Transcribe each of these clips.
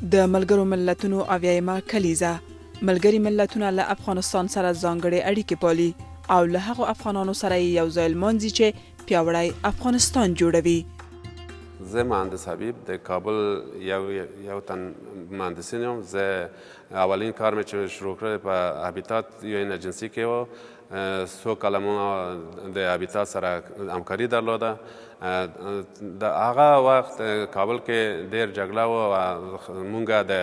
د ملګرو ملتونو اویایمه کلیزه ملګري ملتونه له افغانستان سره ځانګړي اړیکې پالي او له هغو افغانانو سره یو ځای لمانځي چې پیاوړی افغانستان جوړوي. زه مهندس حبیب د کابل یو تن مهندسین یم. زه اولین کار می چې شروع کړی په هابیتات یو ایجنسی کې و. 100 کاله ما د هابیتات سره همکاري درلوده. د هغه وخت کابل کې ډېر جګړه و او موږ د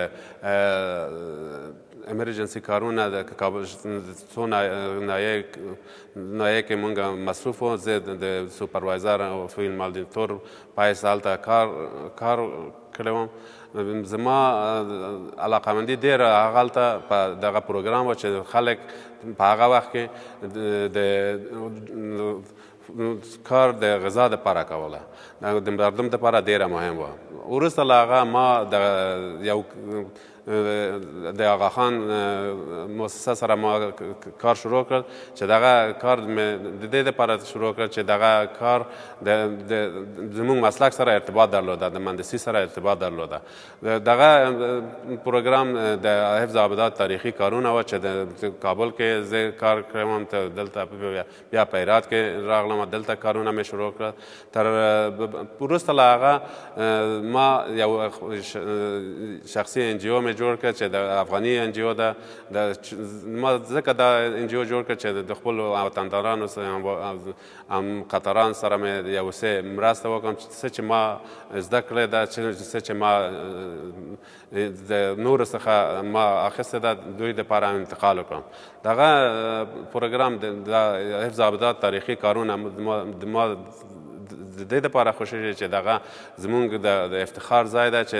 امرجنسي کارونه د کابل څو ناحیې کې موږ مصروف وو. زه د سوپروایزر او فیلد مالدیتور په حیث هلته کار کړی وم. زما علاقمندي ډېره هغلته په دغه پروګرام و چې خلک په هغه وخت کې د کار د غذا دپاره کوله. د مردم دپاره ډېره مهم وه. وروسته له هغه ما د آغا خان مؤسسه سره ما کار شروع کړ چې دغه کار مې د دې دپاره شروع کړ چې دغه کار زموږ مسلک سره ارتباط درلوده، د مهندسي سره ارتباط درلوده. دغه پروګرام د حفظ آبادات تاریخي کارونه وه چې د کابل کې زه کار کړی وم. دلته بیا په هرات کې راغلم، دلته کارونه مې شروع کړل. تر وروسته له هغه ما یو شخصي انجیو مې جوړ کړ چې د افغاني انجیو ده. ما ځکه دا انجیو جوړ کړ چې د خپلو وطندارانو همقطرانو سره مې یو څه مرسته وکړم. څه چې ما زده کړی ده، څه چې ما د نورو څخه ما اخیستی ده، دوی دپاره انتقال وکړم. دغه پروګرام د حفظ آبادات تاریخي کارونه ما د دې دپاره خوښېږي چې دغه زموږ د افتخار ځای ده چې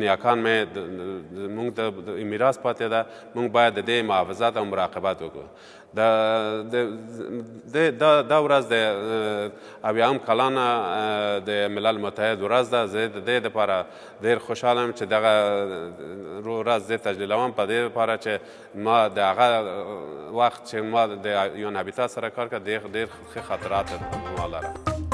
نیاکان مې زموږ د میراث پاتې ده. موږ باید د دې محافظت او مراقبت وکړو. دا ورځ د اویایم کلانه د ملل متحد ورځ ده. زه د دې دپاره ډېر خوشحاله یم چې دغه ورځ زه تجلیلوم په دې دپاره چې ما د هغه وخت چې ما د یون هابیتات سره کار کړ ډېر ښه خاطرات ما لرم.